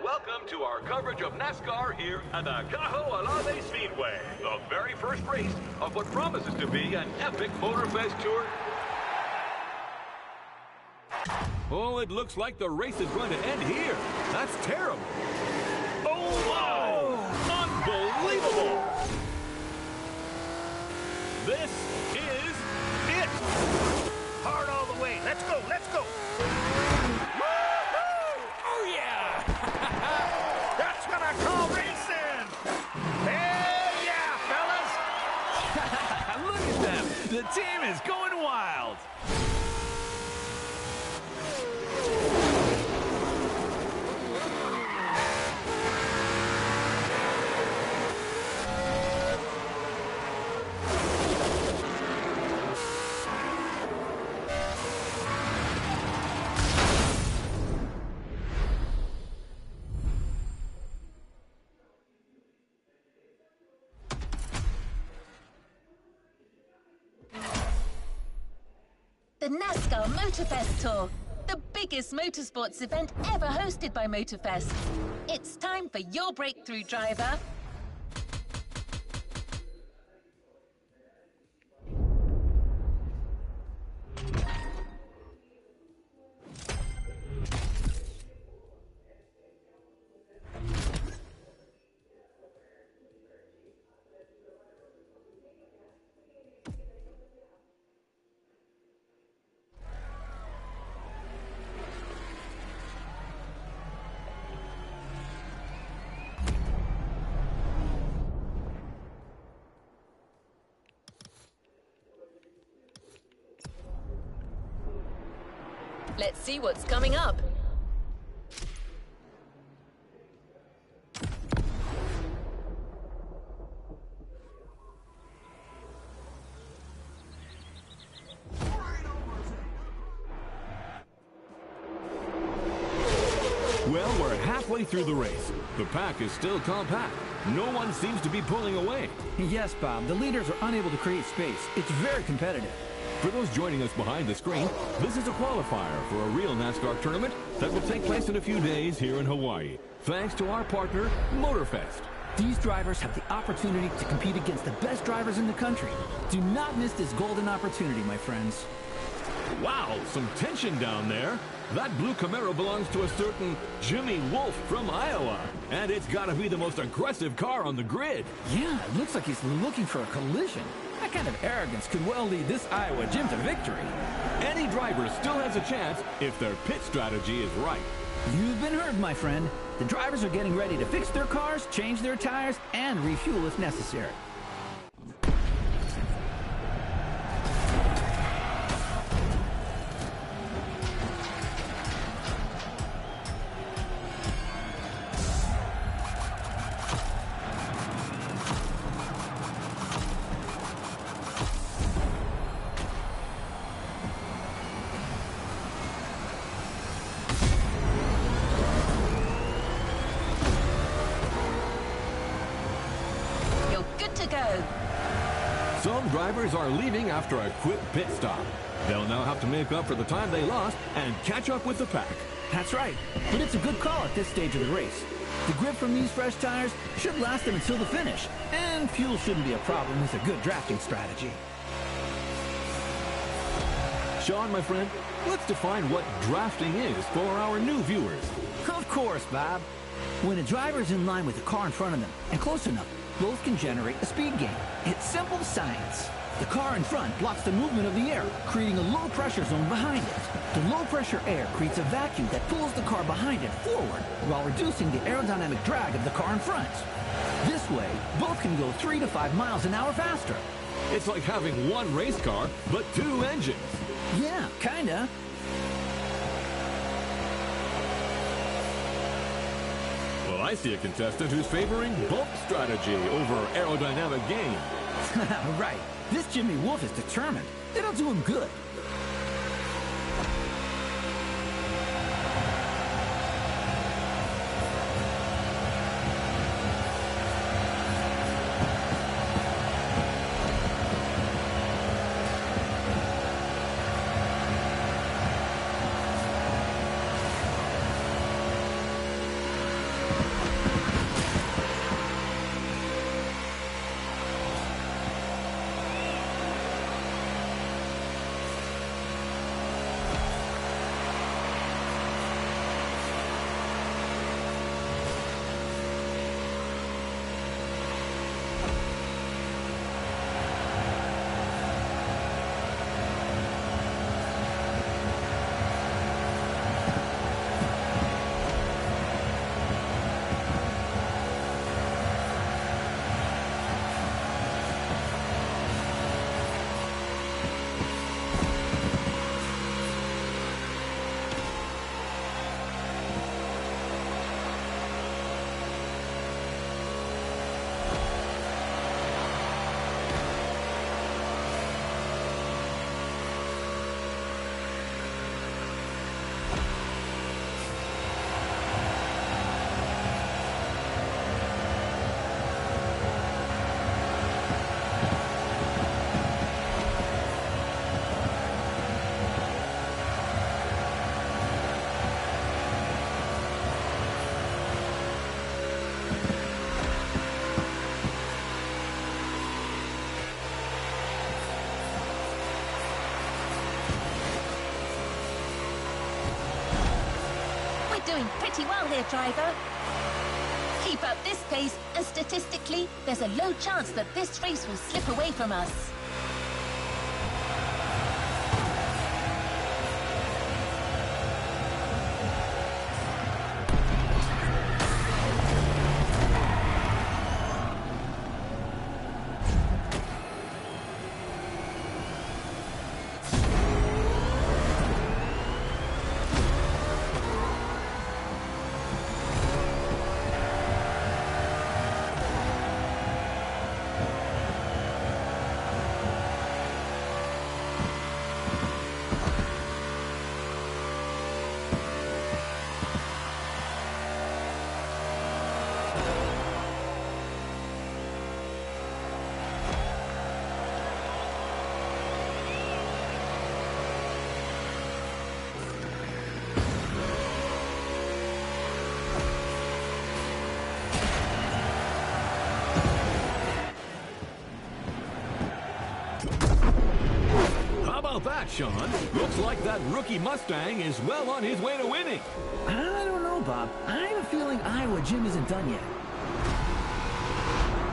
welcome to our coverage of NASCAR here at the Cajo Alave Speedway. The very first race of what promises to be an epic Motorfest tour. Oh, it looks like the race is going to end here. That's terrible. Oh, wow! Unbelievable! This is it! Hard all the way. Let's go, let's go! Oh, yeah! That's what I call racing! Hell yeah, fellas! Look at them! The team is going wild! The NASCAR Motorfest Tour, the biggest motorsports event ever hosted by Motorfest. It's time for your breakthrough driver. Let's see what's coming up. Well, we're halfway through the race. The pack is still compact. No one seems to be pulling away. Yes, Bob. The leaders are unable to create space. It's very competitive. For those joining us behind the screen, this is a qualifier for a real NASCAR tournament that will take place in a few days here in Hawaii, thanks to our partner, Motorfest. These drivers have the opportunity to compete against the best drivers in the country. Do not miss this golden opportunity, my friends. Wow, some tension down there. That blue Camaro belongs to a certain Jimmy Wolf from Iowa, and it's got to be the most aggressive car on the grid. Yeah, it looks like he's looking for a collision. That kind of arrogance could well lead this Iowa Jim to victory. Any driver still has a chance if their pit strategy is right. You've been heard, my friend. The drivers are getting ready to fix their cars, change their tires, and refuel if necessary. Some drivers are leaving after a quick pit stop. They'll now have to make up for the time they lost and catch up with the pack. That's right, but it's a good call at this stage of the race. The grip from these fresh tires should last them until the finish, and fuel shouldn't be a problem with a good drafting strategy. Sean, my friend, let's define what drafting is for our new viewers. Of course, Bob. When a driver is in line with the car in front of them and close enough, both can generate a speed gain. It's simple science. The car in front blocks the movement of the air, creating a low-pressure zone behind it. The low-pressure air creates a vacuum that pulls the car behind it forward, while reducing the aerodynamic drag of the car in front. This way, both can go 3 to 5 miles an hour faster. It's like having one race car, but 2 engines. Yeah, kinda. Well, I see a contestant who's favoring bulk strategy over aerodynamic gain. Right. This Jimmy Wolf is determined. It'll do him good. doing pretty well here, driver. Keep up this pace, and statistically, there's a low chance that this race will slip away from us. That, Sean. Looks like that rookie Mustang is well on his way to winning. I don't know, Bob. I have a feeling Iowa Jim isn't done yet.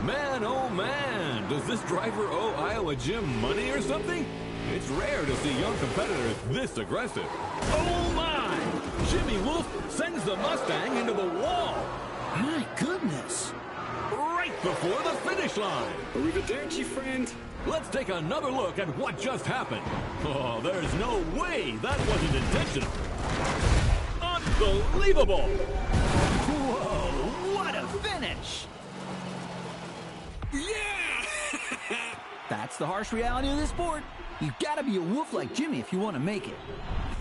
Man, oh man, does this driver owe Iowa Jim money or something? It's rare to see young competitors this aggressive. Oh my! Jimmy Wolf sends the Mustang into the wall. My goodness. Right before the finish line. Arrivederci, friend. Let's take another look at what just happened. Oh, there's no way that wasn't intentional. Unbelievable! Whoa, what a finish! Yeah! That's the harsh reality of this sport. You've got to be a wolf like Jimmy if you want to make it.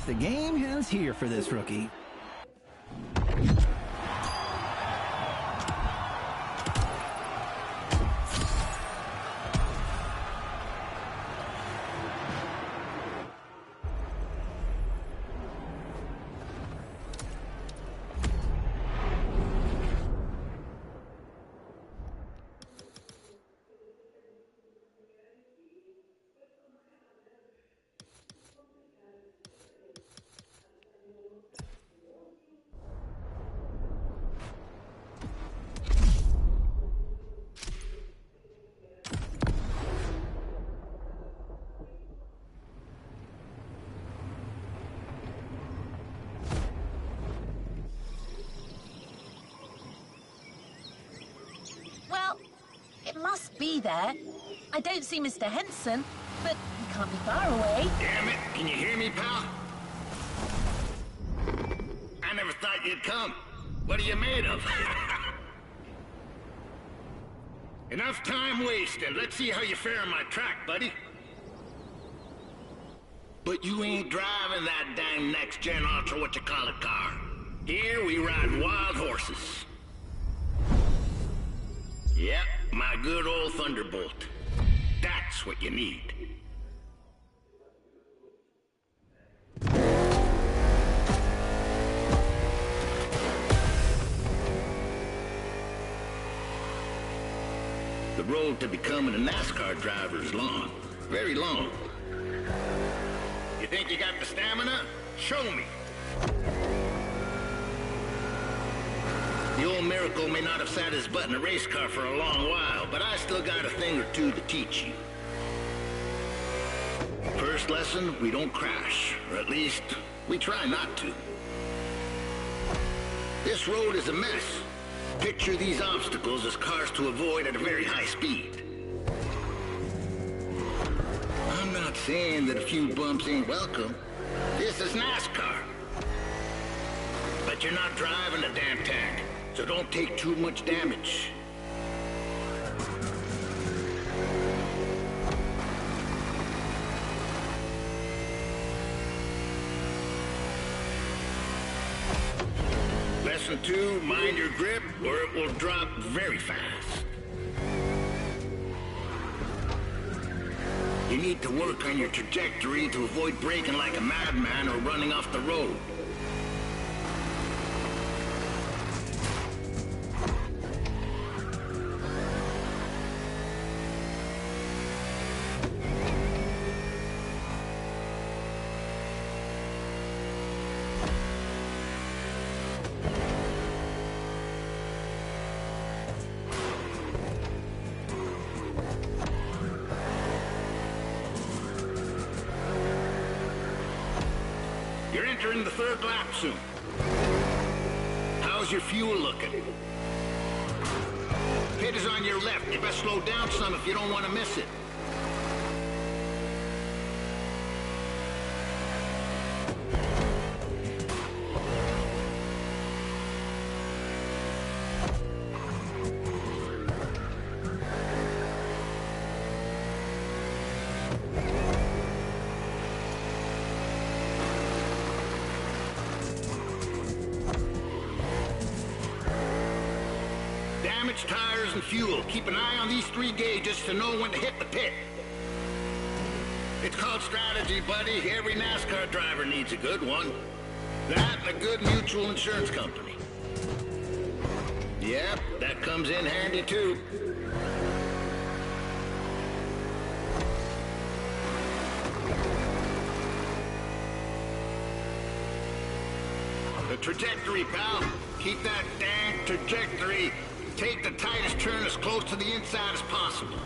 The game ends here for this rookie. Must be there. I don't see Mr. Henson, but he can't be far away. Damn it, can you hear me, pal? I never thought you'd come. What are you made of? Enough time wasted. Let's see how you fare on my track, buddy. But you ain't driving that dang next-gen ultra-what-you-call-it car. Here we ride wild horses. Yep, my good old Thunderbolt. That's what you need. The road to becoming a NASCAR driver is long. Very long. You think you got the stamina? Show me. The old Miracle may not have sat his butt in a race car for a long while, but I still got a thing or two to teach you. First lesson, we don't crash, or at least, we try not to. This road is a mess. Picture these obstacles as cars to avoid at a very high speed. I'm not saying that a few bumps ain't welcome. This is NASCAR. But you're not driving a damn tank. So don't take too much damage. Lesson 2, mind your grip or it will drop very fast. You need to work on your trajectory to avoid braking like a madman or running off the road. entering the third lap soon. How's your fuel looking? Pit is on your left. You best slow down some if you don't want to miss it. Damaged tires and fuel. Keep an eye on these 3 gauges to know when to hit the pit. It's called strategy, buddy. Every NASCAR driver needs a good one. That and a good mutual insurance company. Yep, that comes in handy too. The trajectory, pal. Keep that dang trajectory. Take the tightest turn as close to the inside as possible.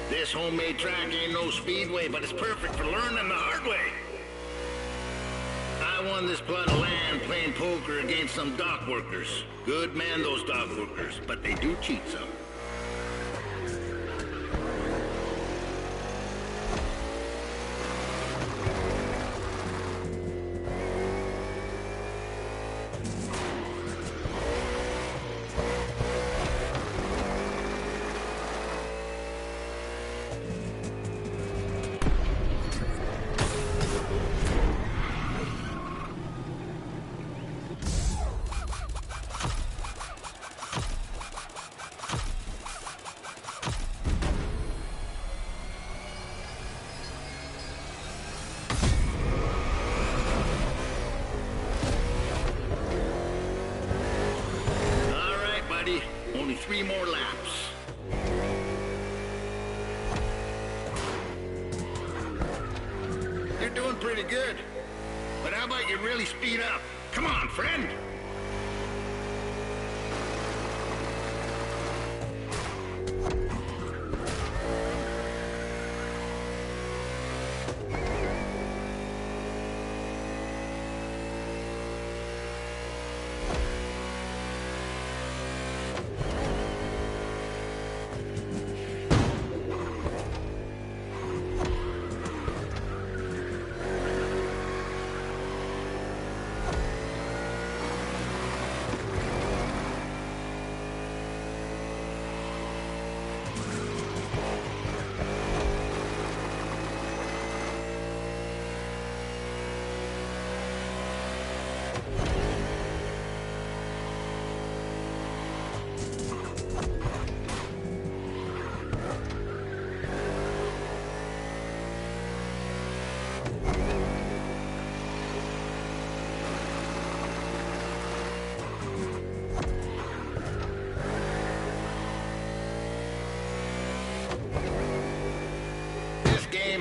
This homemade track ain't no speedway, but it's perfect for learning the hard way. I won this plot of land playing poker against some dock workers. Good man, those dock workers, but they do cheat some. Only 3 more laps. You're doing pretty good. But how about you really speed up? Come on, friend.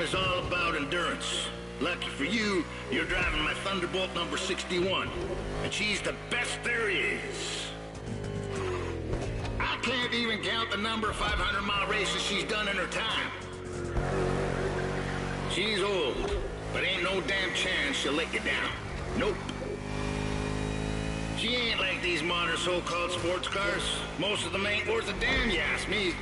Is all about endurance. Lucky for you, you're driving my Thunderbolt number 61, and she's the best there is. I can't even count the number of 500-mile races she's done in her time. She's old, but ain't no damn chance she'll let you down. Nope. She ain't like these modern so-called sports cars. Most of them ain't worth a damn, you ask me.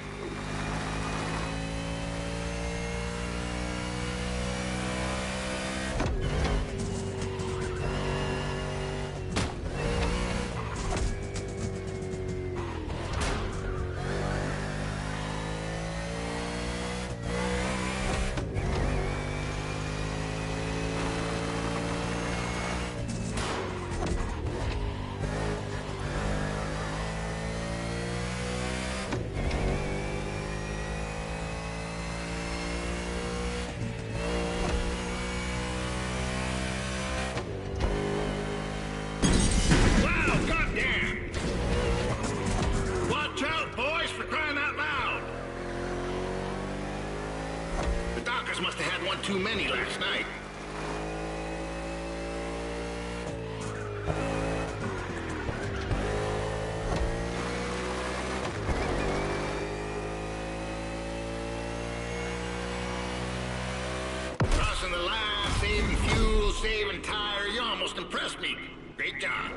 too many last night. Crossing the line, saving fuel, saving tire. You almost impressed me. Great job.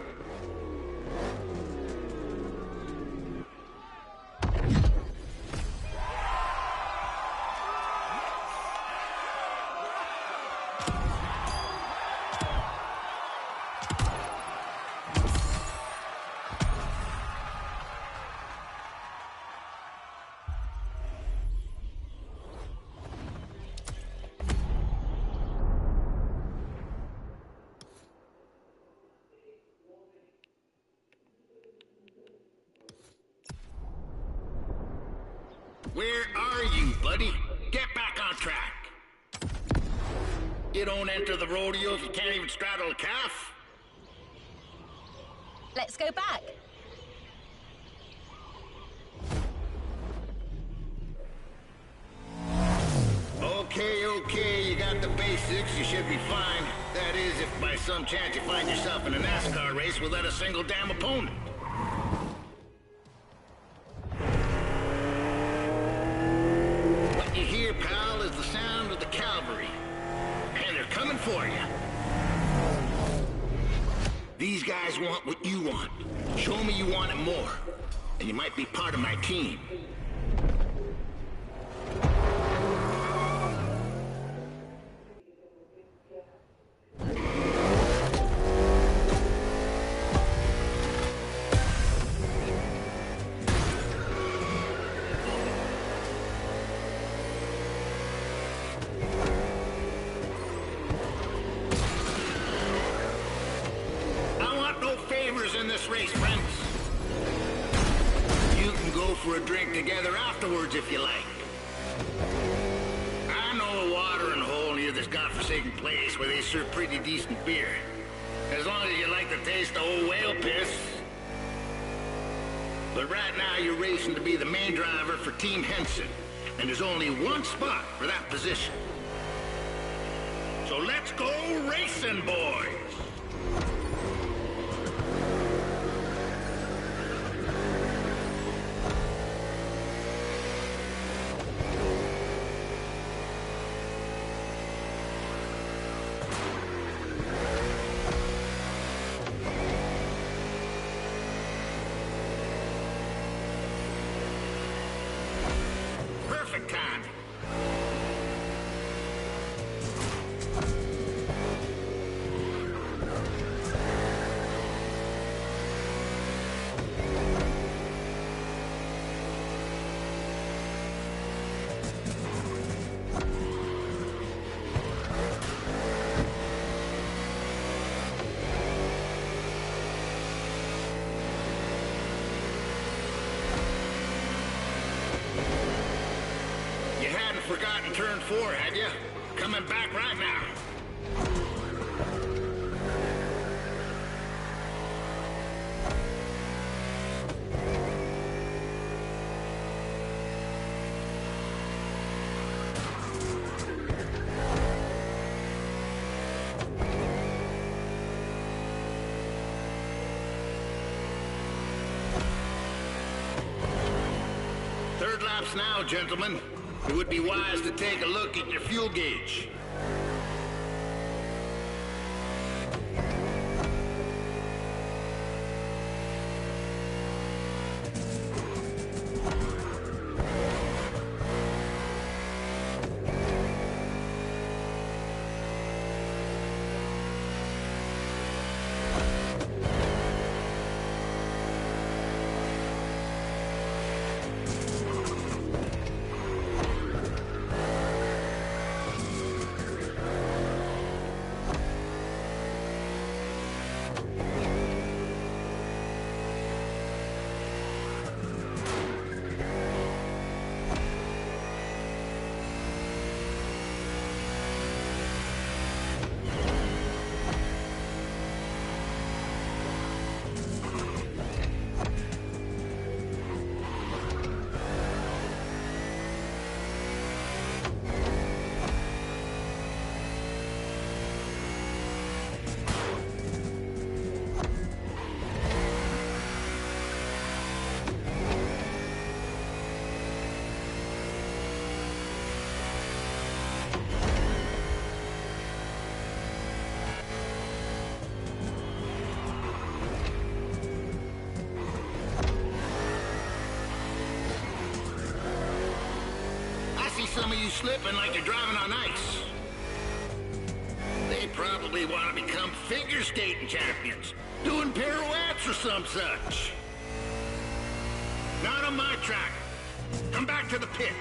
Where are you, buddy? Get back on track. You don't enter the rodeo if you can't even straddle a calf. Let's go back. Okay, you got the basics, you should be fine. That is, if by some chance you find yourself in a NASCAR race without a single damn opponent. What you hear, pal, is the sound of the cavalry. And they're coming for you. These guys want what you want. Show me you want it more, and you might be part of my team. In this race, friends. You can go for a drink together afterwards if you like. I know a watering hole near this godforsaken place where they serve pretty decent beer. As long as you like the taste of old whale piss. But right now you're racing to be the main driver for Team Henson. And there's only one spot for that position. So let's go racing, boys! Time. Forgotten turn 4, had you? Coming back right now. Third laps now, gentlemen. It would be wise to take a look at your fuel gauge. slipping like you're driving on ice. They probably want to become figure skating champions, doing pirouettes or some such. Not on my track. Come back to the pit.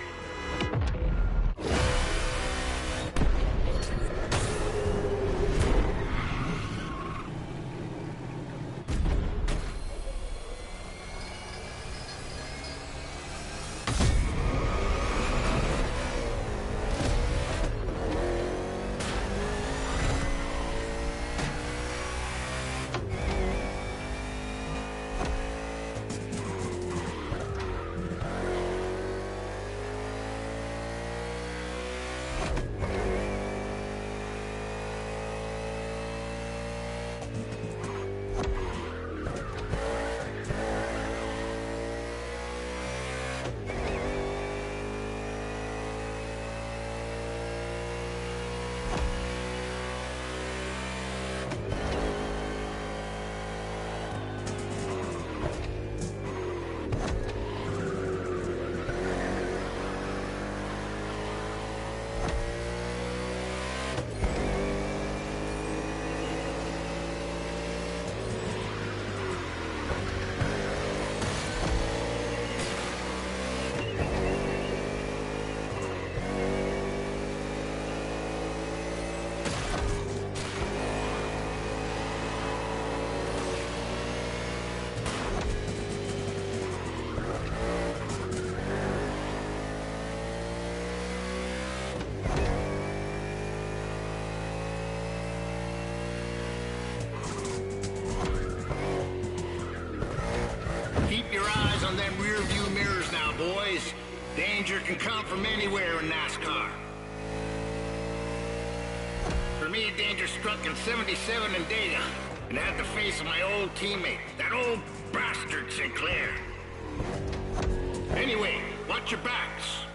Keep your eyes on them rear view mirrors now, boys. Danger can come from anywhere in NASCAR. For me, danger struck in '77 in Dayton, and I had the face of my old teammate, that old bastard Sinclair. Anyway, watch your backs.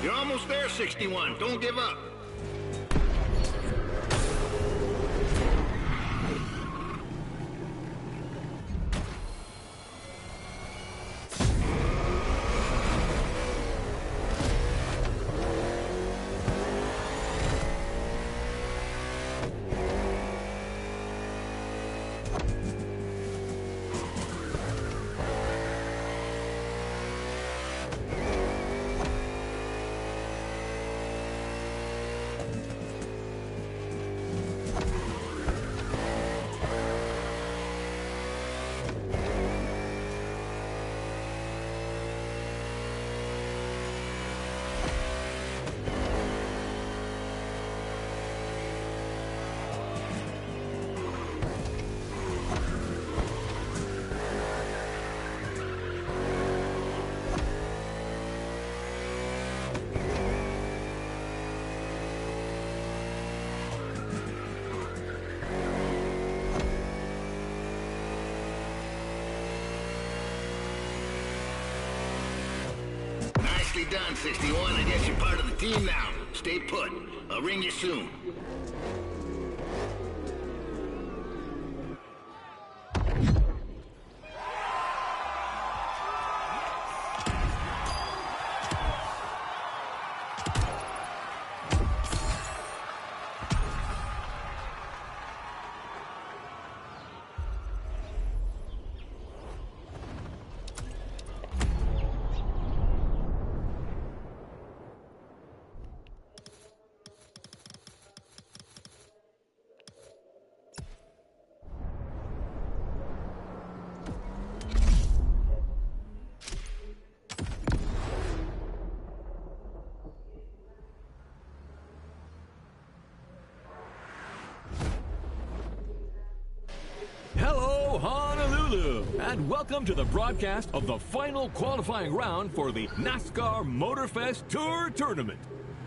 You're almost there, 61. Don't give up. Nicely done, 61. I guess you're part of the team now. Stay put. I'll ring you soon. Hello, Honolulu, and welcome to the broadcast of the final qualifying round for the NASCAR Motorfest Tour Tournament.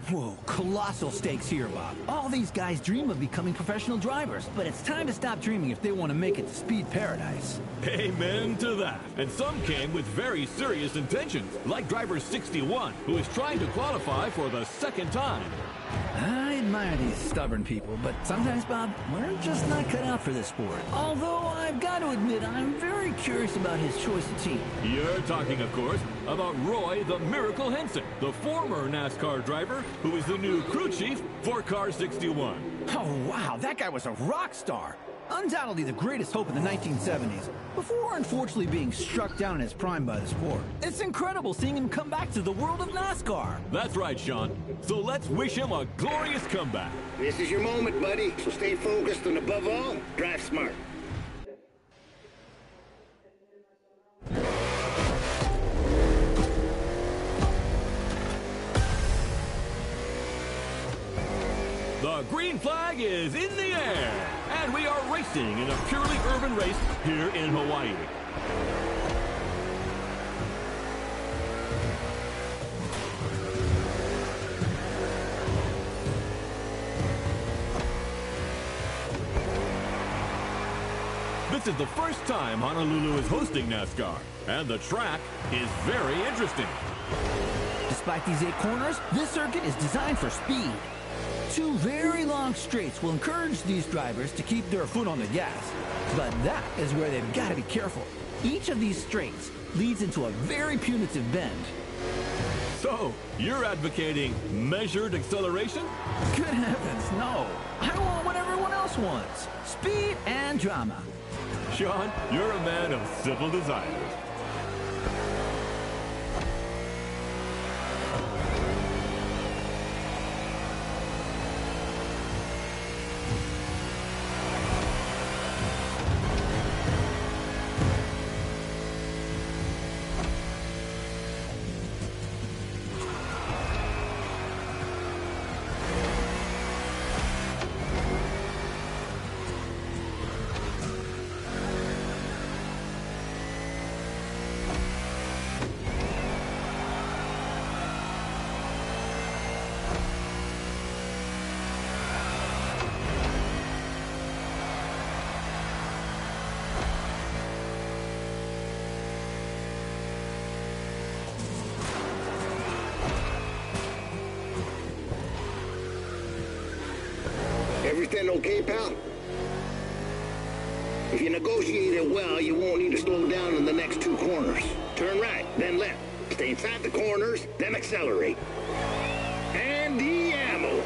Whoa, colossal stakes here, Bob. All these guys dream of becoming professional drivers, but it's time to stop dreaming if they want to make it to speed paradise. Amen to that. And some came with very serious intentions, like driver 61, who is trying to qualify for the second time. I admire these stubborn people, but sometimes, Bob, we're just not cut out for this sport. Although I've got to admit, I'm very curious about his choice of team. You're talking, of course, about Roy the Miracle Henson, the former NASCAR driver who is the new crew chief for Car 61. Oh, wow, that guy was a rock star. Undoubtedly the greatest hope in the 1970s, before unfortunately being struck down in his prime by the sport. It's incredible seeing him come back to the world of NASCAR. That's right, Sean. So let's wish him a glorious comeback. This is your moment, buddy, so stay focused and above all, drive smart. The green flag is in the air, and we are racing in a purely urban race here in Hawaii. This is the first time Honolulu is hosting NASCAR, and the track is very interesting. Despite these 8 corners, this circuit is designed for speed. 2 very long straights will encourage these drivers to keep their foot on the gas. But that is where they've got to be careful. Each of these straights leads into a very punitive bend. So, you're advocating measured acceleration? Good heavens, no. I want what everyone else wants. Speed and drama. Sean, you're a man of simple desires. Everything okay, pal? If you negotiate it well, you won't need to slow down in the next 2 corners. Turn right, then left. Stay inside the corners, then accelerate. And the ammo.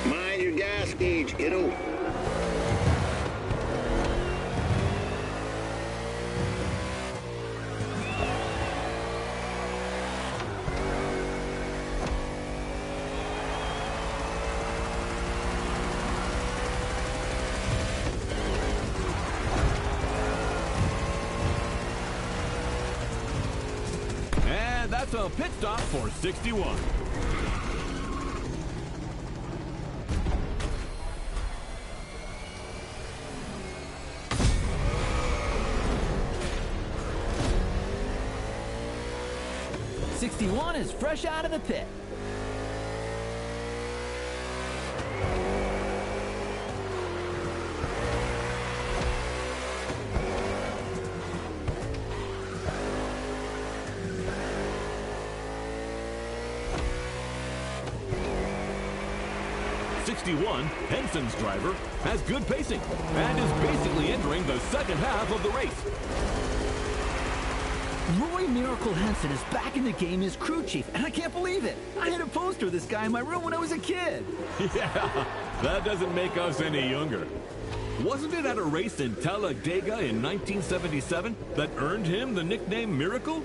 Mind your gas gauge, kiddo. that's a pit stop for 61. '61 is fresh out of the pit. '61, Henson's driver, has good pacing and is basically entering the second half of the race. Roy Miracle Henson is back in the game as crew chief, and I can't believe it. I had a poster of this guy in my room when I was a kid. Yeah, that doesn't make us any younger. Wasn't it at a race in Talladega in 1977 that earned him the nickname Miracle?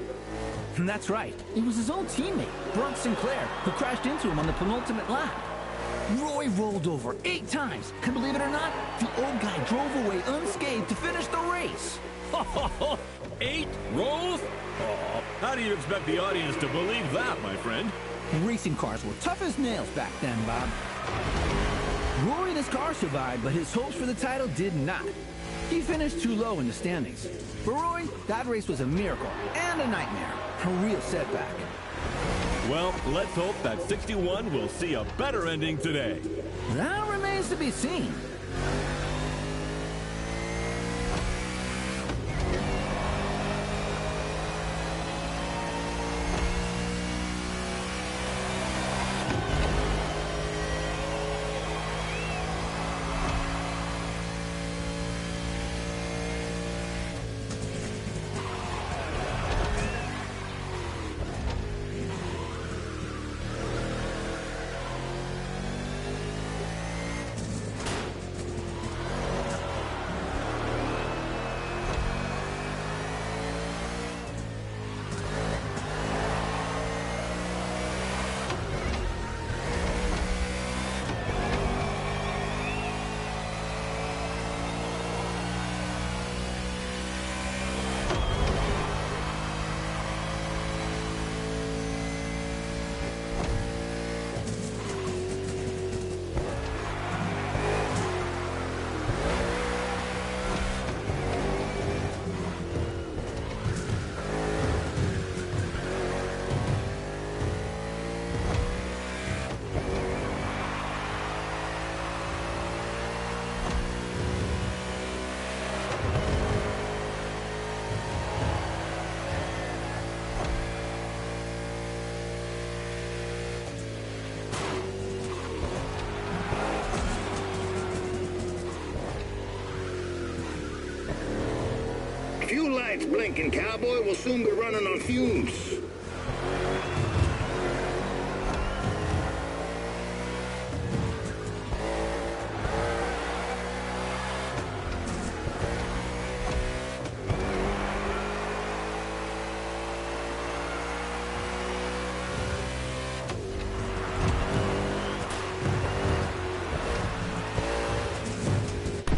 And that's right. It was his own teammate, Brock Sinclair, who crashed into him on the penultimate lap. Roy rolled over 8 times, and believe it or not, the old guy drove away unscathed to finish the race. 8 rolls? Oh, how do you expect the audience to believe that, my friend? Racing cars were tough as nails back then, Bob. Roy and his car survived, but his hopes for the title did not. He finished too low in the standings. For Roy, that race was a miracle and a nightmare. A real setback. Well, let's hope that 61 will see a better ending today. That remains to be seen. Fuel lights blinking, cowboy. We'll soon be running on fumes.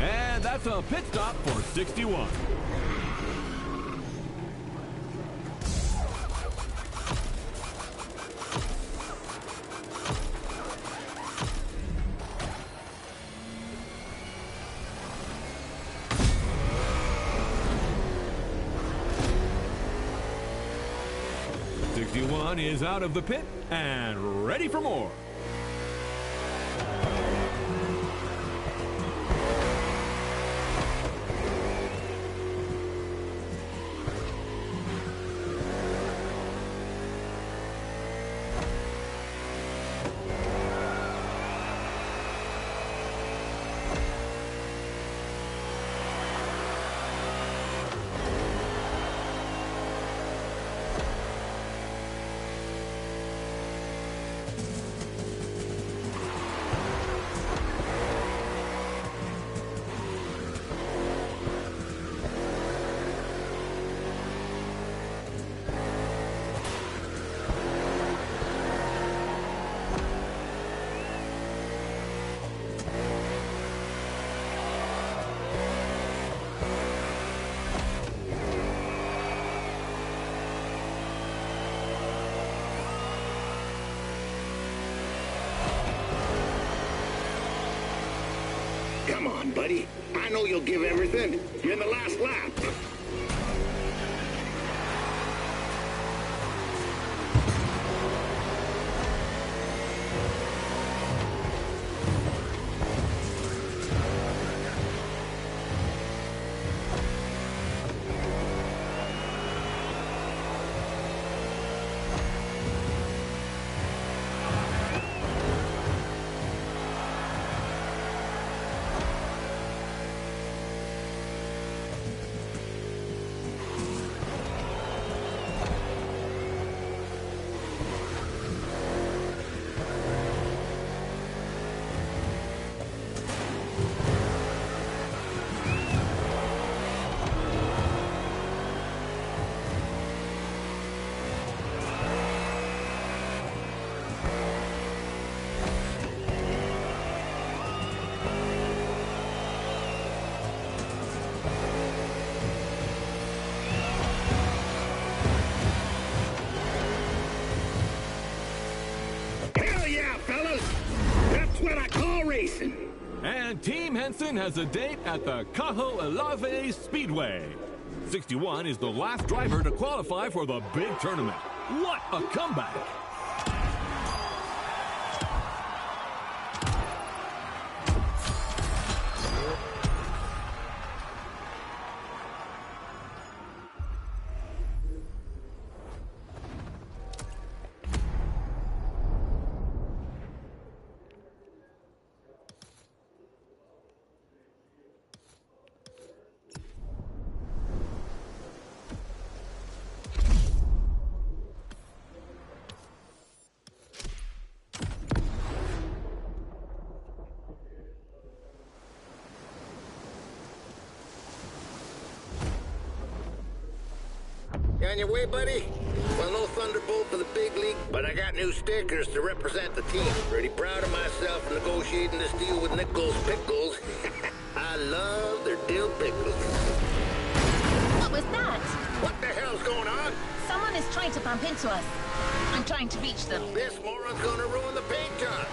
And that's a pit stop for 61. '61 is out of the pit and ready for more. Come on, buddy. I know you'll give everything. You're in the last lap. What I call racing. And Team Henson has a date at the Cajo Elave Speedway. 61 is the last driver to qualify for the big tournament. What a comeback! You on your way, buddy? Well, no Thunderbolt for the big league, but I got new stickers to represent the team. Pretty proud of myself for negotiating this deal with Nichols Pickles. I love their dill pickles. What was that? What the hell's going on? Someone is trying to bump into us. I'm trying to reach them. This moron's gonna ruin the paint job.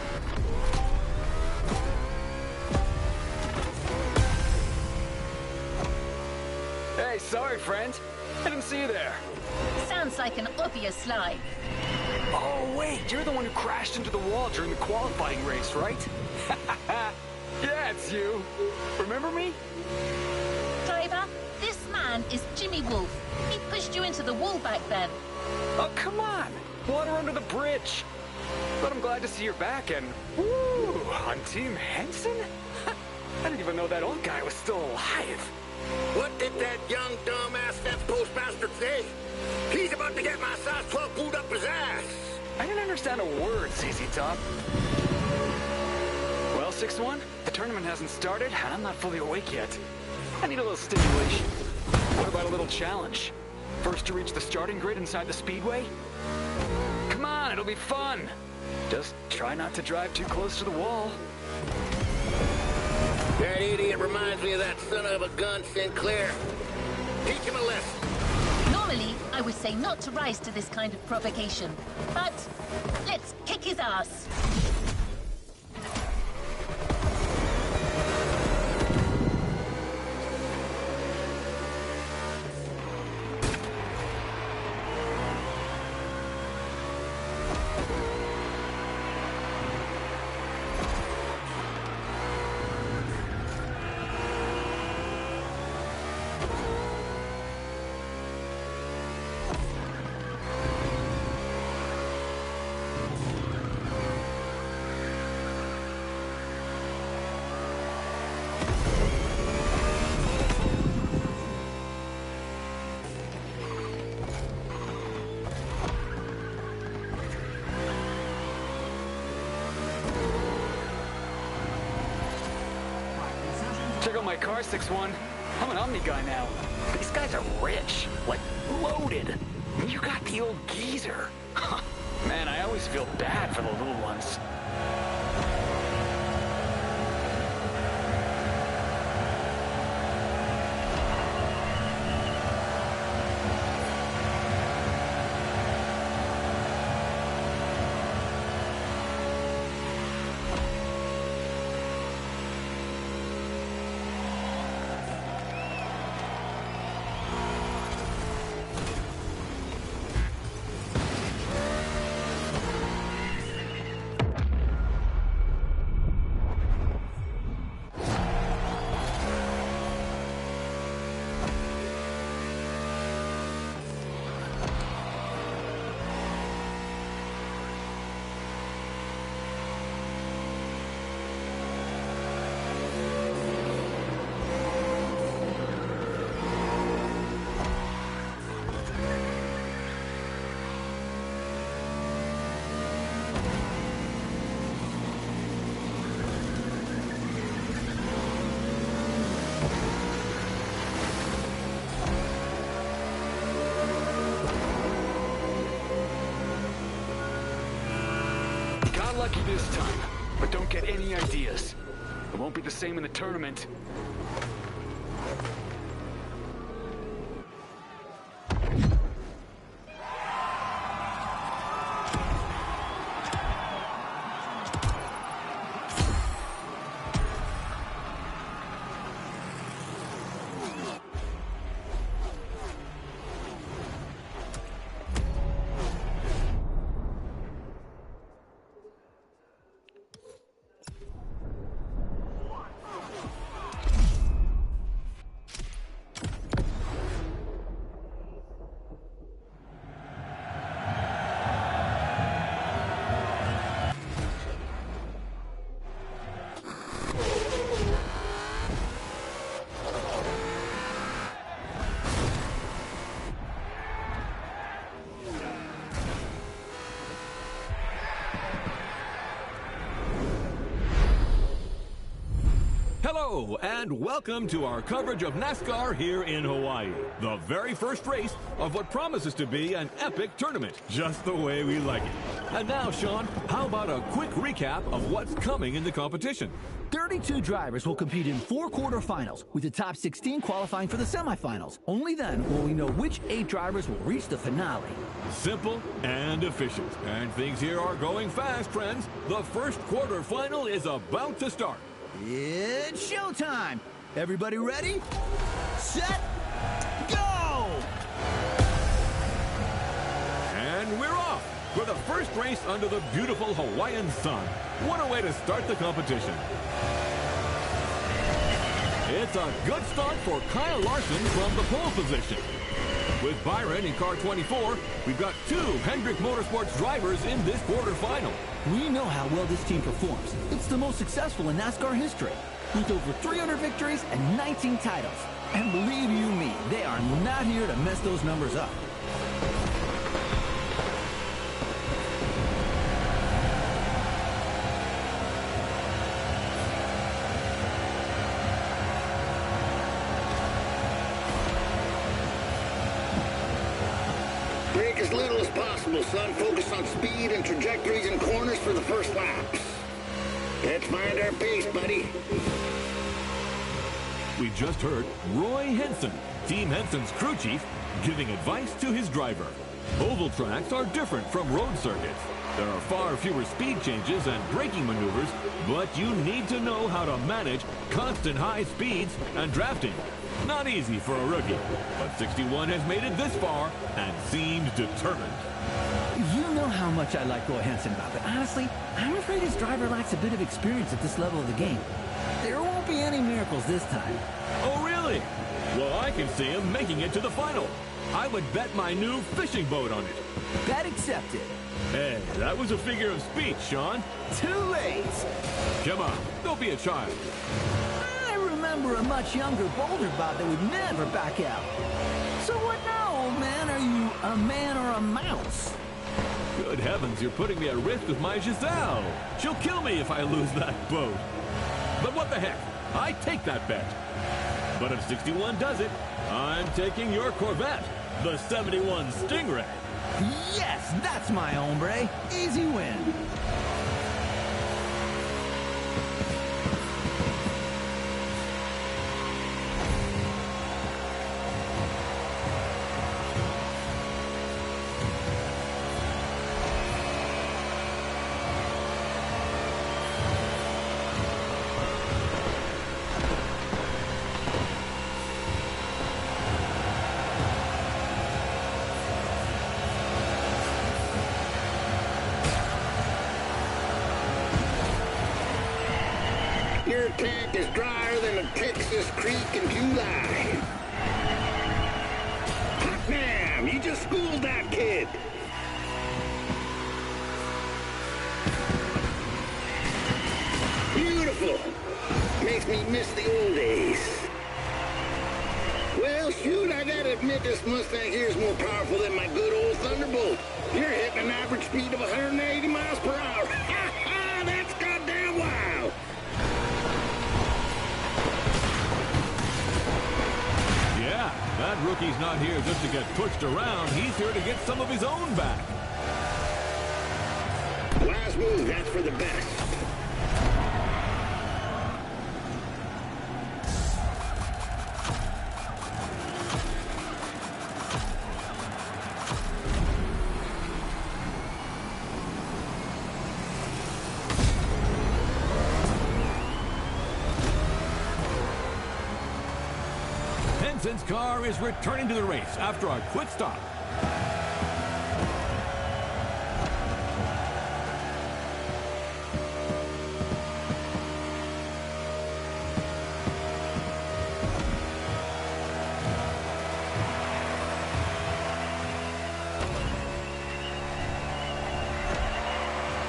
Hey, sorry, friend. I didn't see you there. Sounds like an obvious lie. Oh, wait, you're the one who crashed into the wall during the qualifying race, right? Yeah, it's you. Remember me? Driver, this man is Jimmy Wolf. He pushed you into the wall back then. Oh, come on. Water under the bridge. But I'm glad to see you're back and... Woo! On Team Henson? I didn't even know that old guy was still alive. What did that young dumbass fence postmaster say? He's about to get my size 12 boot up his ass. I didn't understand a word, CZ Top. Well, 6-1, the tournament hasn't started, and I'm not fully awake yet. I need a little stimulation. What about a little challenge? First to reach the starting grid inside the speedway? Come on, it'll be fun. Just try not to drive too close to the wall. That idiot reminds me of that son of a gun Sinclair. Teach him a lesson. Normally, I would say not to rise to this kind of provocation. But let's kick his ass. Check out my car, 6-1. I'm an Omni guy now. These guys are rich, like loaded. You got the old geezer. Man, I always feel bad for the little ones. got lucky this time, but don't get any ideas. It won't be the same in the tournament. Hello, and welcome to our coverage of NASCAR here in Hawaii. The very first race of what promises to be an epic tournament, just the way we like it. And now, Sean, how about a quick recap of what's coming in the competition? 32 drivers will compete in 4 quarterfinals, with the top 16 qualifying for the semifinals. Only then will we know which 8 drivers will reach the finale. Simple and efficient. And things here are going fast, friends. The first quarterfinal is about to start. It's showtime! Everybody ready? Set, go! And we're off for the first race under the beautiful Hawaiian sun. What a way to start the competition. It's a good start for Kyle Larson from the pole position. With Byron in car 24, we've got 2 Hendrick Motorsports drivers in this quarterfinal. We know how well this team performs. It's the most successful in NASCAR history, with over 300 victories and 19 titles. And believe you me, they are not here to mess those numbers up. Break as little as possible, son. Focus on speed and trajectories and corners for the first laps. Let's find our pace, buddy. We just heard Roy Henson, Team Henson's crew chief, giving advice to his driver. Oval tracks are different from road circuits. There are far fewer speed changes and braking maneuvers, but you need to know how to manage constant high speeds and drafting. Not easy for a rookie, but 61 has made it this far and seems determined. You know how much I like Roy Henson, Bob, but honestly, I'm afraid his driver lacks a bit of experience at this level of the game. There won't be any miracles this time. Oh, really? Well, I can see him making it to the final. I would bet my new fishing boat on it. Bet accepted. Hey, that was a figure of speech, Sean. Too late. Come on, don't be a child. I remember a much younger, bolder Bob that would never back out. So what now, old man? Are you a man or a mouse? Good heavens, you're putting me at risk with my Giselle. She'll kill me if I lose that boat. But what the heck? I take that bet. But if 61 does it, I'm taking your Corvette, the 71 Stingray. Yes, that's my hombre. Easy win. Your tank is drier than a Texas creek in July. Hot damn, you just schooled that kid. Beautiful. Makes me miss the old days. Well, shoot, I gotta admit this Mustang here is more powerful than my good old Thunderbolt. You're hitting an average speed of 180 miles per hour. Ha ha, that's goddamn wild. Yeah, that rookie's not here just to get pushed around. He's here to get some of his own back. Wow, last move, that's for the best. Benson's car is returning to the race after a quick stop.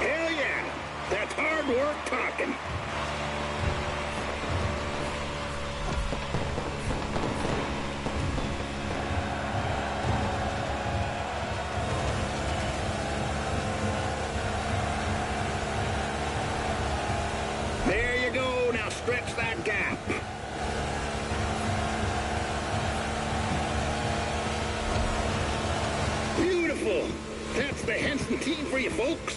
Hell yeah, that's hard work talking. There you go, now stretch that gap. Beautiful. That's the Henson team for you folks.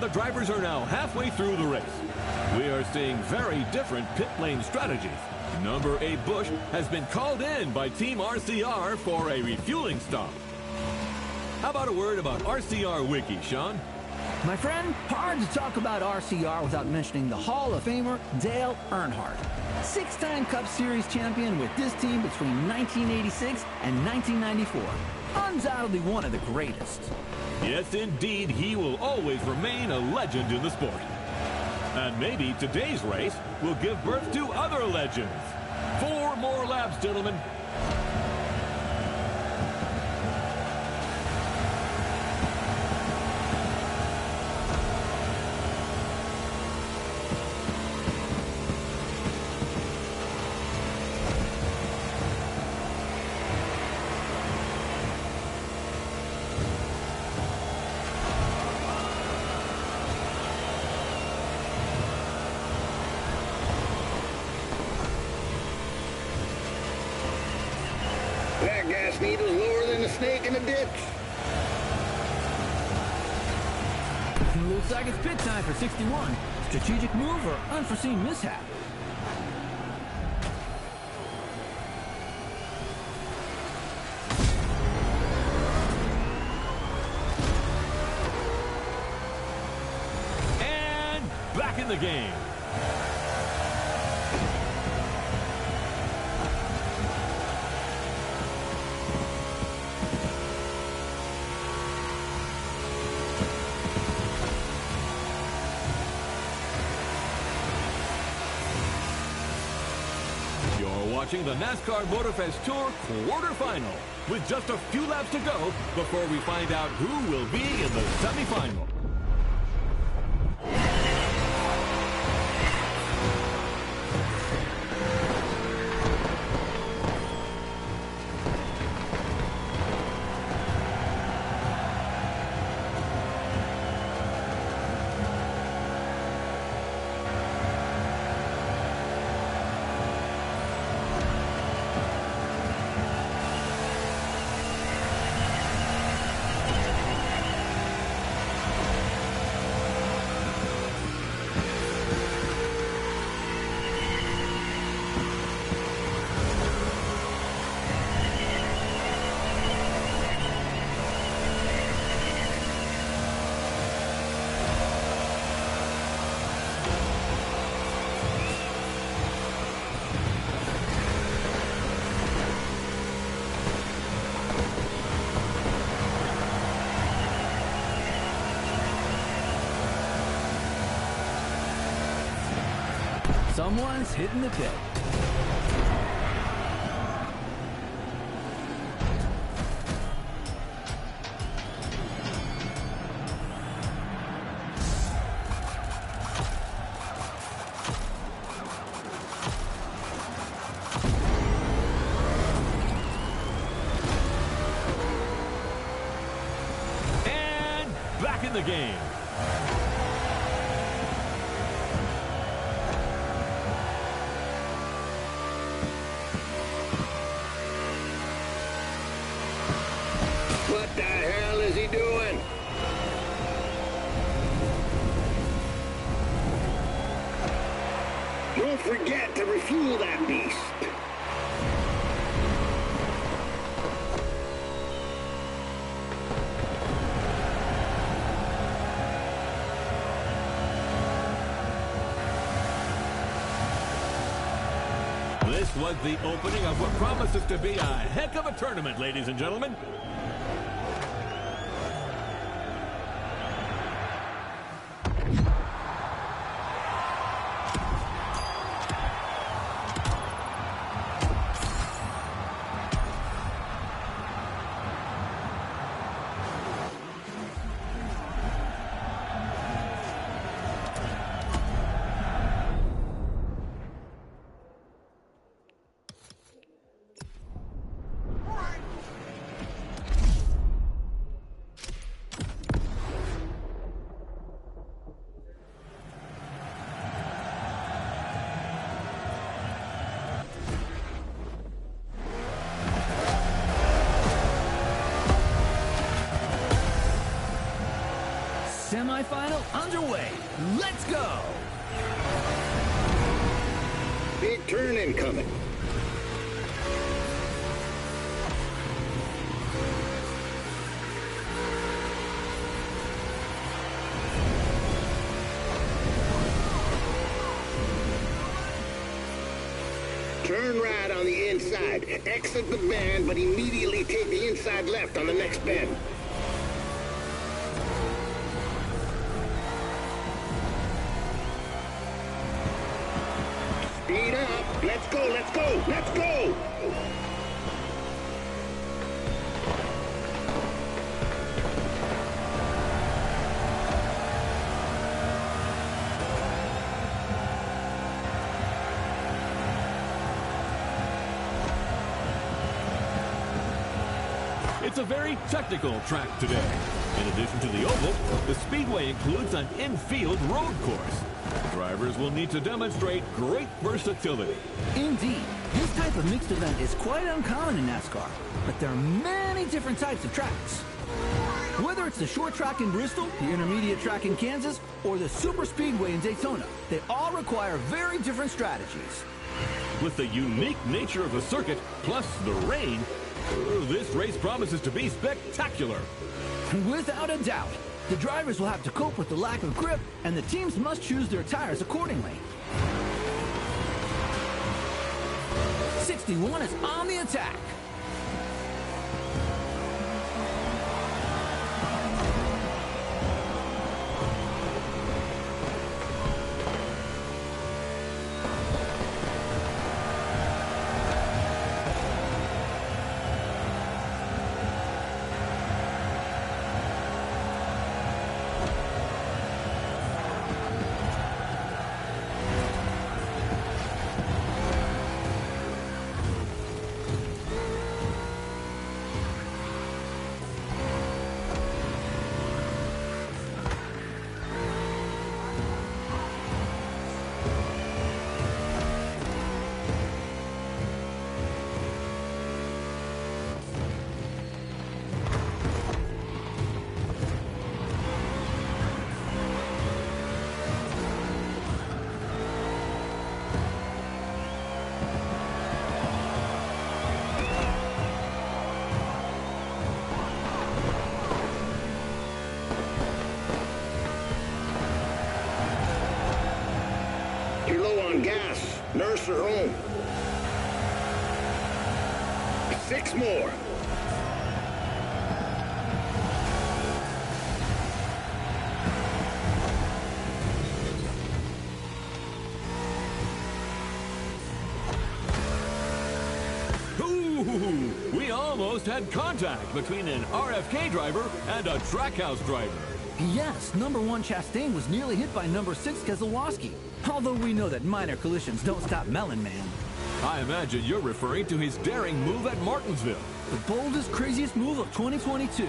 The drivers are now halfway through the race. We are seeing very different pit lane strategies. Number 8 Bush has been called in by Team RCR for a refueling stop. How about a word about RCR Wiki, Sean? My friend, hard to talk about RCR without mentioning the Hall of Famer Dale Earnhardt. 6-time Cup Series champion with this team between 1986 and 1994. Undoubtedly one of the greatest. Yes, indeed, he will always remain a legend in the sport. And maybe today's race will give birth to other legends. 4 more laps, gentlemen. That gas needle's lower than a snake in a ditch. Looks like it's pit time for 61. Strategic move or unforeseen mishap? And back in the game. Watching the NASCAR Motorfest Tour quarterfinal with just a few laps to go before we find out who will be in the semifinal. Someone's hitting the pit. the game. What the hell is he doing? Don't forget to refuel that beast. This was the opening of what promises to be a heck of a tournament, ladies and gentlemen. Semi-final underway. Let's go! Big turn incoming. Turn right on the inside. Exit the bend, but immediately take the inside left on the next bend. Speed up. Let's go, let's go, let's go! It's a very technical track today. In addition to the oval, the speedway includes an infield road course. Drivers will need to demonstrate great versatility. Indeed, this type of mixed event is quite uncommon in NASCAR, but there are many different types of tracks. Whether it's the short track in Bristol, the intermediate track in Kansas, or the super speedway in Daytona, they all require very different strategies. With the unique nature of the circuit, plus the rain, this race promises to be spectacular. Without a doubt, the drivers will have to cope with the lack of grip, and the teams must choose their tires accordingly. 61 is on the attack. You're low on gas. Nurse her home. 6 more. Ooh, we almost had contact between an RFK driver and a Trackhouse driver. Yes, number 1 Chastain was nearly hit by number 6 Keselowski. Although we know that minor collisions don't stop Melon Man. I imagine you're referring to his daring move at Martinsville. The boldest, craziest move of 2022.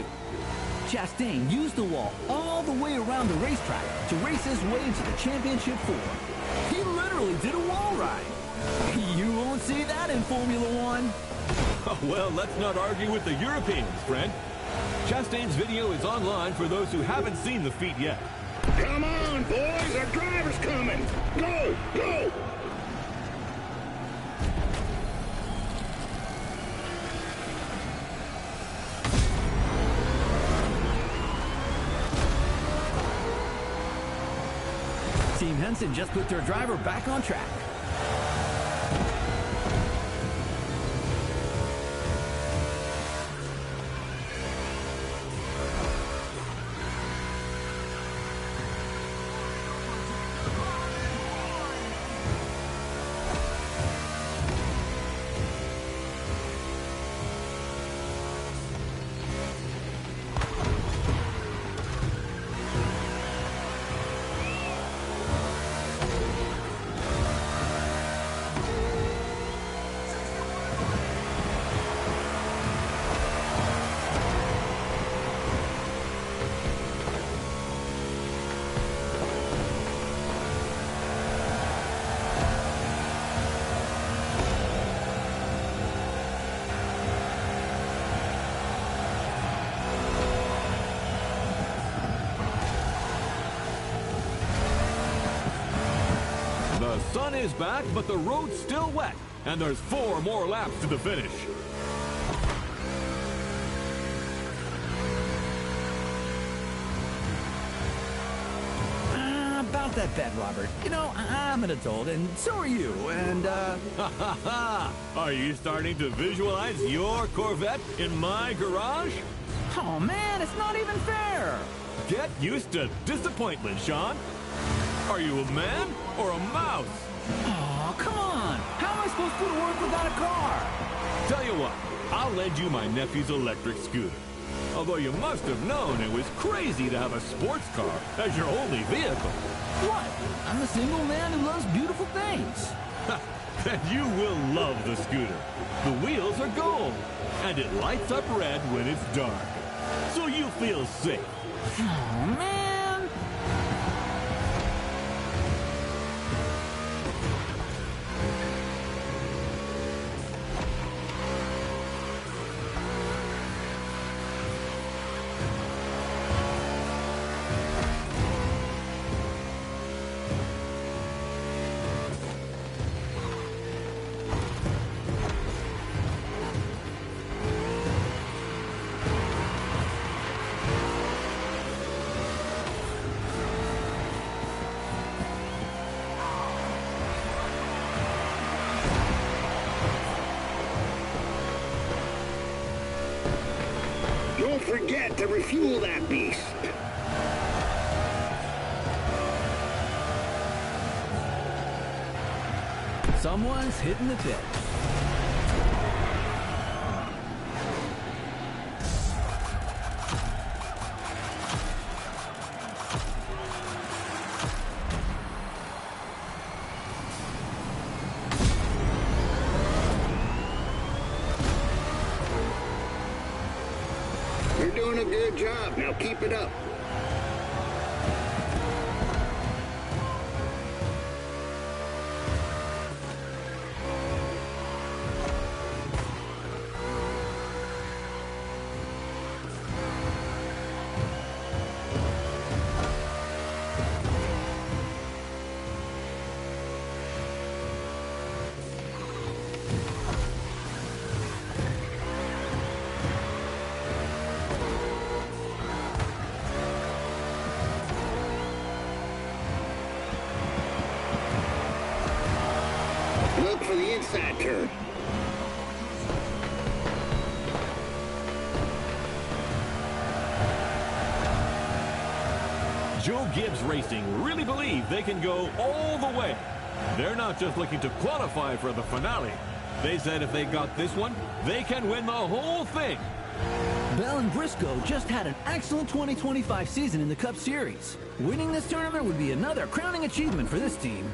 Chastain used the wall all the way around the racetrack to race his way into the championship 4. He literally did a wall ride. You won't see that in Formula One. Well, let's not argue with the Europeans, friend. Chastain's video is online for those who haven't seen the feat yet. Come on, boys, our driver's coming. Go, go. Team Henson just put their driver back on track. The sun is back, but the road's still wet, and there's 4 more laps to the finish. About that bet, Robert. You know, I'm an adult, and so are you, and, Ha ha ha! Are you starting to visualize your Corvette in my garage? Oh, man, it's not even fair. Get used to disappointment, Sean. Are you a man or a mouse? Oh, come on. How am I supposed to go to work without a car? Tell you what, I'll lend you my nephew's electric scooter. Although you must have known it was crazy to have a sports car as your only vehicle. What? I'm a single man who loves beautiful things. Then you will love the scooter. The wheels are gold, and it lights up red when it's dark. So you feel safe. Oh, man. Don't forget to refuel that beast. Someone's hitting the pit. You're doing a good job. Now keep it up. Look for the inside turn. Joe Gibbs Racing really believe they can go all the way. They're not just looking to qualify for the finale. They said if they got this one, they can win the whole thing. Bell and Briscoe just had an excellent 2025 season in the Cup Series. Winning this tournament would be another crowning achievement for this team.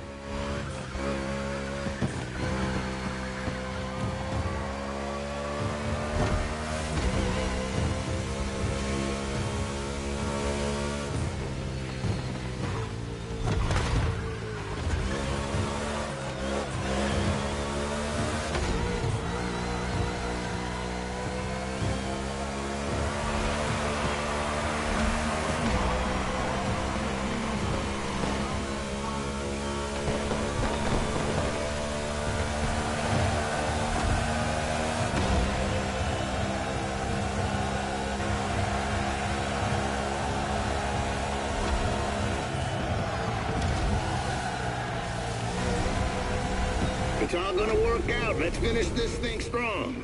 It's all gonna work out. Let's finish this thing strong.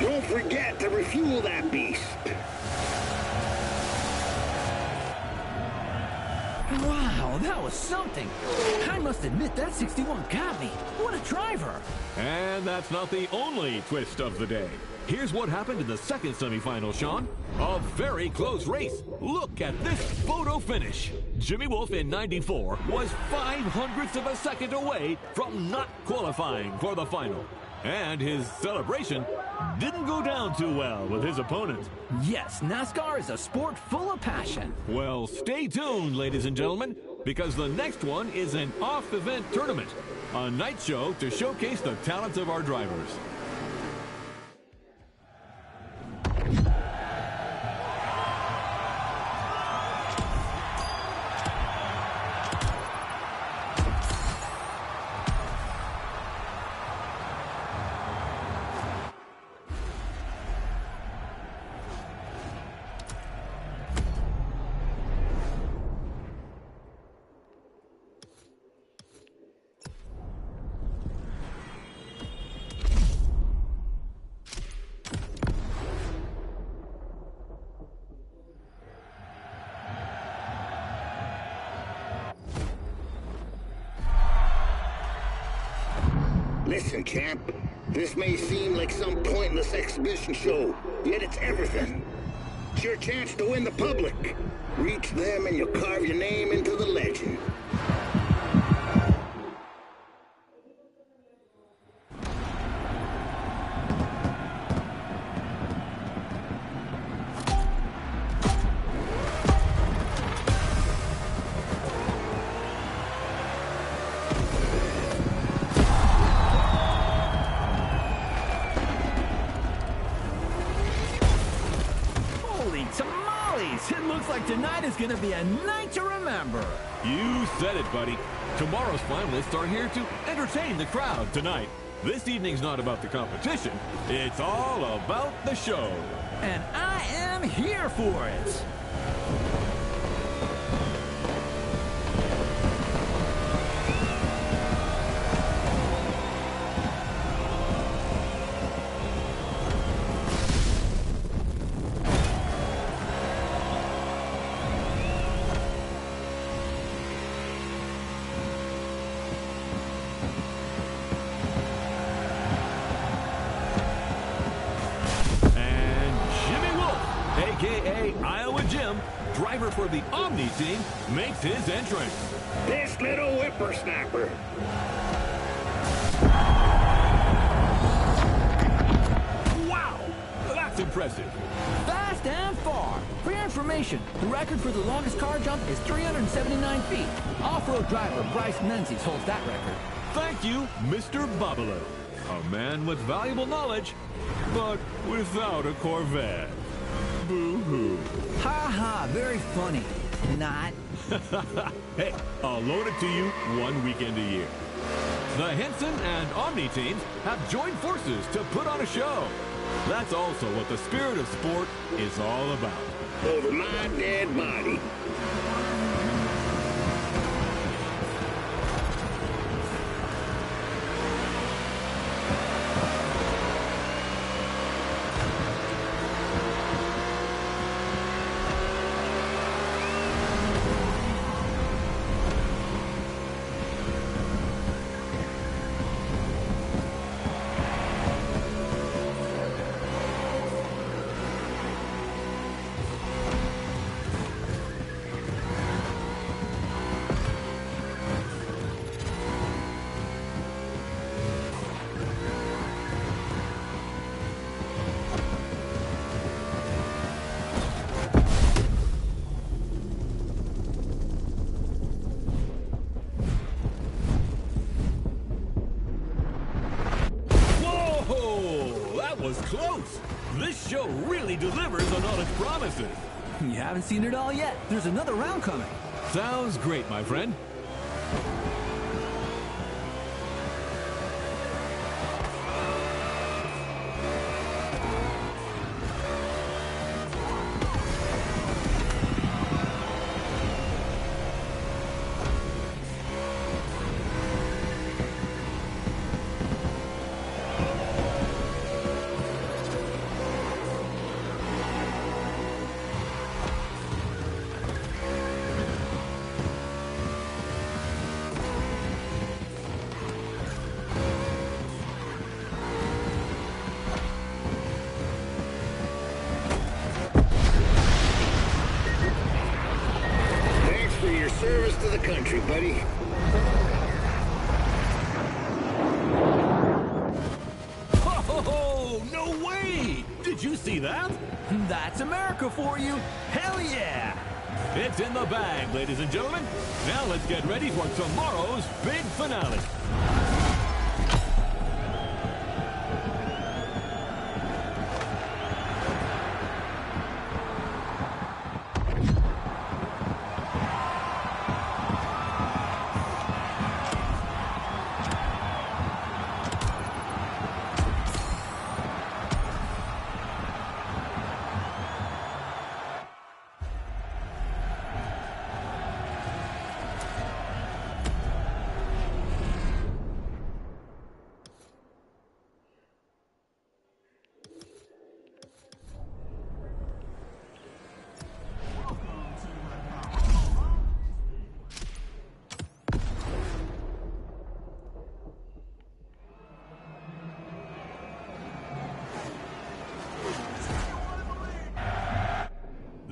Don't forget to refuel that beast. Wow, that was something. I must admit that 61 got me. What a driver. And that's not the only twist of the day. Here's what happened in the second semifinal, Sean. A very close race. Look at this photo finish. Jimmy Wolf in 94 was 0.05 of a second away from not qualifying for the final. And his celebration didn't go down too well with his opponent. Yes, NASCAR is a sport full of passion. Well, stay tuned, ladies and gentlemen, because the next one is an off-event tournament, a night show to showcase the talents of our drivers. Listen, champ. This may seem like some pointless exhibition show, yet it's everything. It's your chance to win the public. Reach them and you'll carve your name into the legend. It looks like tonight is going to be a night to remember. You said it, buddy. Tomorrow's finalists are here to entertain the crowd tonight. This evening's not about the competition. It's all about the show. And I am here for it. a.k.a. Iowa Jim, driver for the Omni team, makes his entrance. This little whippersnapper. Wow! That's impressive. Fast and far. For your information, the record for the longest car jump is 379 feet. Off-road driver Bryce Menzies holds that record. Thank you, Mr. Babalu. A man with valuable knowledge, but without a Corvette. Boo-hoo. Ha ha, very funny. Not. Hey, I'll loan it to you one weekend a year. The Henson and Omni teams have joined forces to put on a show. That's also what the spirit of sport is all about. Over my dead body. close. This show really delivers on all its promises. You haven't seen it all yet. There's another round coming. Sounds great, my friend. Service to the country, buddy. Oh, no way! Did you see that? That's America for you. Hell yeah! It's in the bag, ladies and gentlemen. Now let's get ready for tomorrow's big finale.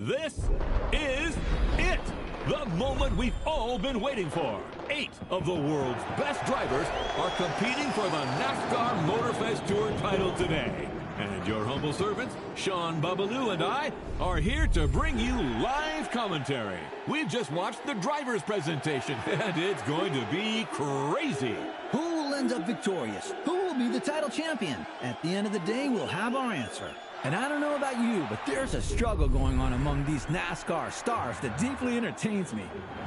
This is it! The moment we've all been waiting for. 8 of the world's best drivers are competing for the NASCAR Motorfest Tour title today. And your humble servants, Sean Babaloo and I, are here to bring you live commentary. We've just watched the driver's presentation, and it's going to be crazy. Who will end up victorious? Who will be the title champion? At the end of the day, we'll have our answer. And I don't know about you, but there's a struggle going on among these NASCAR stars that deeply entertains me.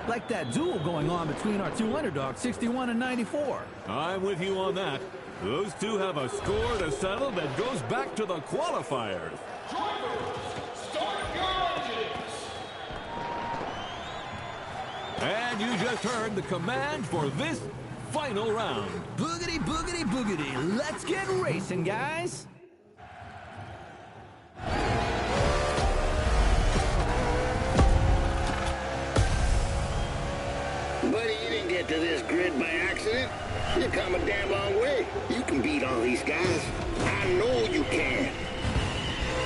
Like that duel going on between our two underdogs, 61 and 94. I'm with you on that. Those two have a score to settle that goes back to the qualifiers. And you just heard the command for this final round. Boogity, boogity, boogity. Let's get racing, guys. Buddy, you didn't get to this grid by accident. You come a damn long way. You can beat all these guys. I know you can.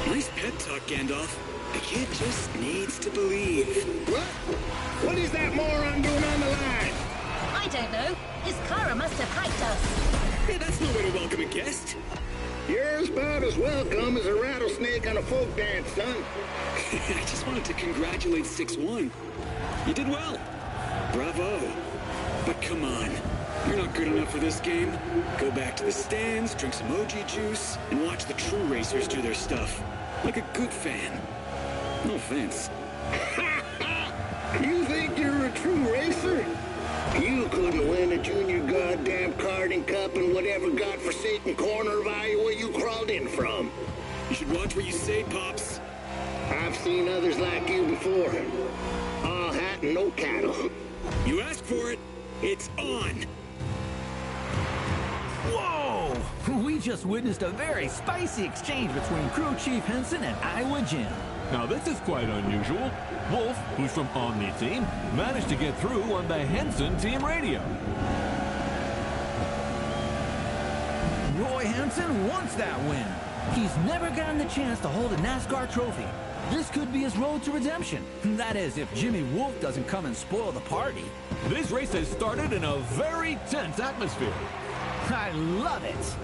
Nice pep talk, Gandalf. The kid just needs to believe. What? What is that moron doing on the line? I don't know. His car must have hiked us. Hey, that's no way to welcome a guest. You're about as welcome as a rattlesnake on a folk dance, son. I just wanted to congratulate 6-1. You did well. Bravo. But come on. You're not good enough for this game. Go back to the stands, drink some OG juice, and watch the true racers do their stuff. Like a good fan. No offense. You think you're a true racer? You couldn't win a junior goddamn karting cup in whatever godforsaken corner of Iowa you crawled in from. You should watch what you say, Pops. I've seen others like you before. All hat and no cattle. You asked for it. It's on. Whoa! We just witnessed a very spicy exchange between Crew Chief Henson and Iowa Jim. Now this is quite unusual. Wolf, who's from Omni Team, managed to get through on the Henson team radio. Roy Henson wants that win. He's never gotten the chance to hold a NASCAR trophy. This could be his road to redemption. That is, if Jimmy Wolf doesn't come and spoil the party. This race has started in a very tense atmosphere. I love it.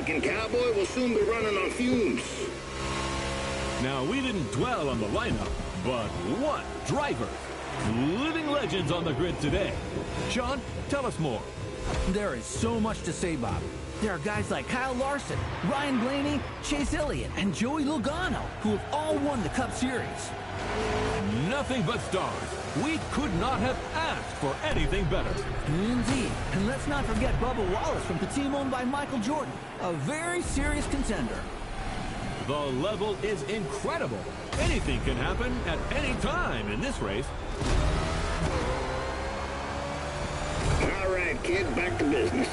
drinking cowboy will soon be running on fumes. Now, we didn't dwell on the lineup, but what drivers! Living legends on the grid today. Sean, tell us more. There is so much to say, Bob. There are guys like Kyle Larson, Ryan Blaney, Chase Elliott, and Joey Logano, who have all won the Cup Series. Nothing but stars. We could not have asked for anything better. Indeed. And let's not forget Bubba Wallace from the team owned by Michael Jordan, a very serious contender. The level is incredible. Anything can happen at any time in this race. All right, kid, back to business.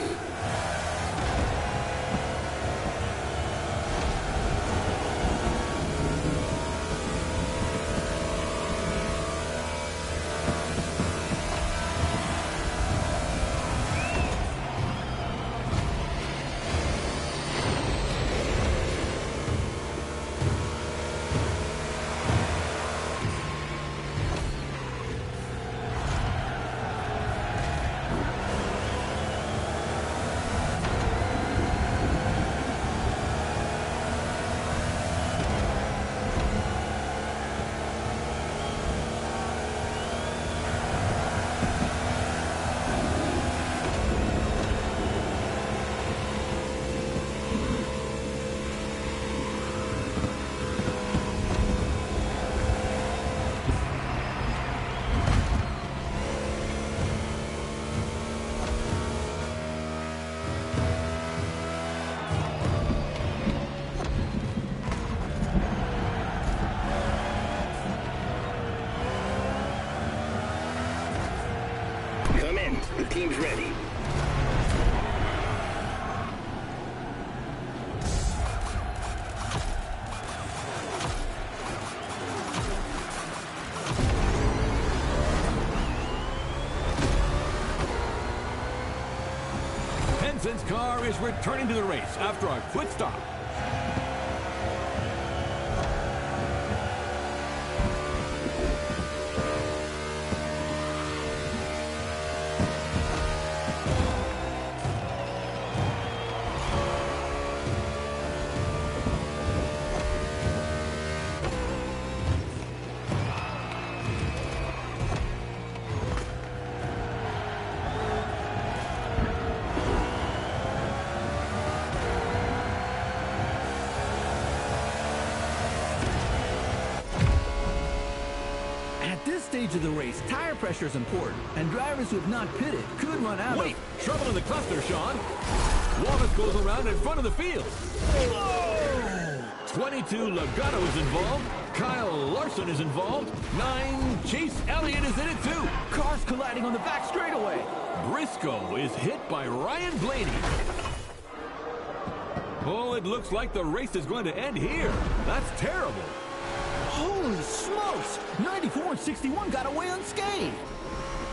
Come in. The team's ready. Henson's car is returning to the race after a quick stop. At this stage of the race, tire pressure is important, and drivers who have not pitted could run out Wait, trouble in the cluster, Sean. Wallace goes around in front of the field. Whoa! 22 Logano is involved. Kyle Larson is involved. 9 Chase Elliott is in it too. Cars colliding on the back straightaway. Briscoe is hit by Ryan Blaney. Oh, it looks like the race is going to end here. That's terrible. Holy smokes! 94 and 61 got away unscathed.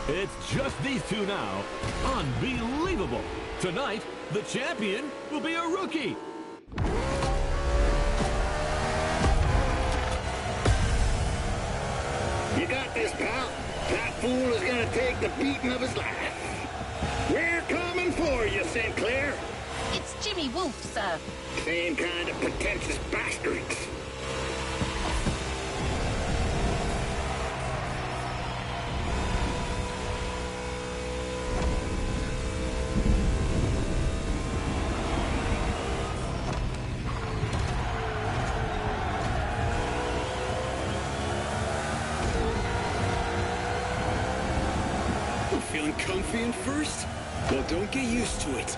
It's just these two now. Unbelievable. Tonight, the champion will be a rookie. You got this, pal. That fool is gonna take the beating of his life. We're coming for you, Sinclair. It's Jimmy Wolf, sir. Same kind of pretentious bastards. Feeling comfy in first? Well, don't get used to it.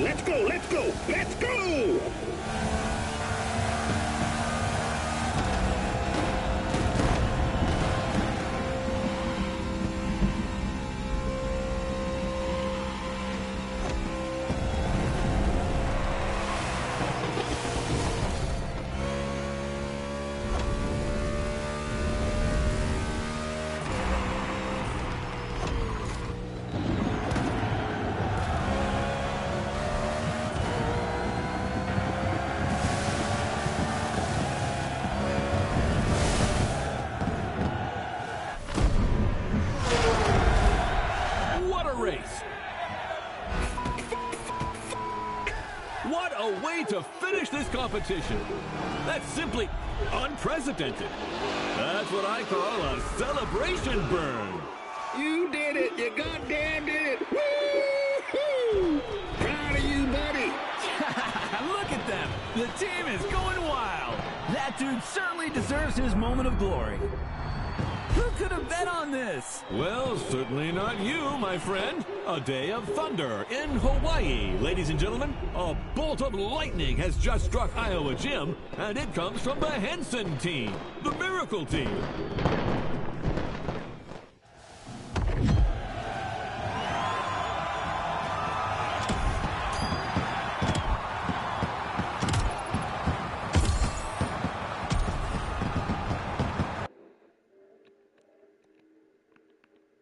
Let's go! Let's go! What a way to finish this competition. That's simply unprecedented. That's what I call a celebration burn. You did it! You goddamn did it! Woo-hoo! Proud of you, buddy! Look at them! The team is going wild! That dude certainly deserves his moment of glory. Who could have bet on this? Well, certainly not you, my friend. A day of thunder in Hawaii, ladies and gentlemen. A bolt of lightning has just struck Iowa Gym, and it comes from the Henson team, the Miracle team.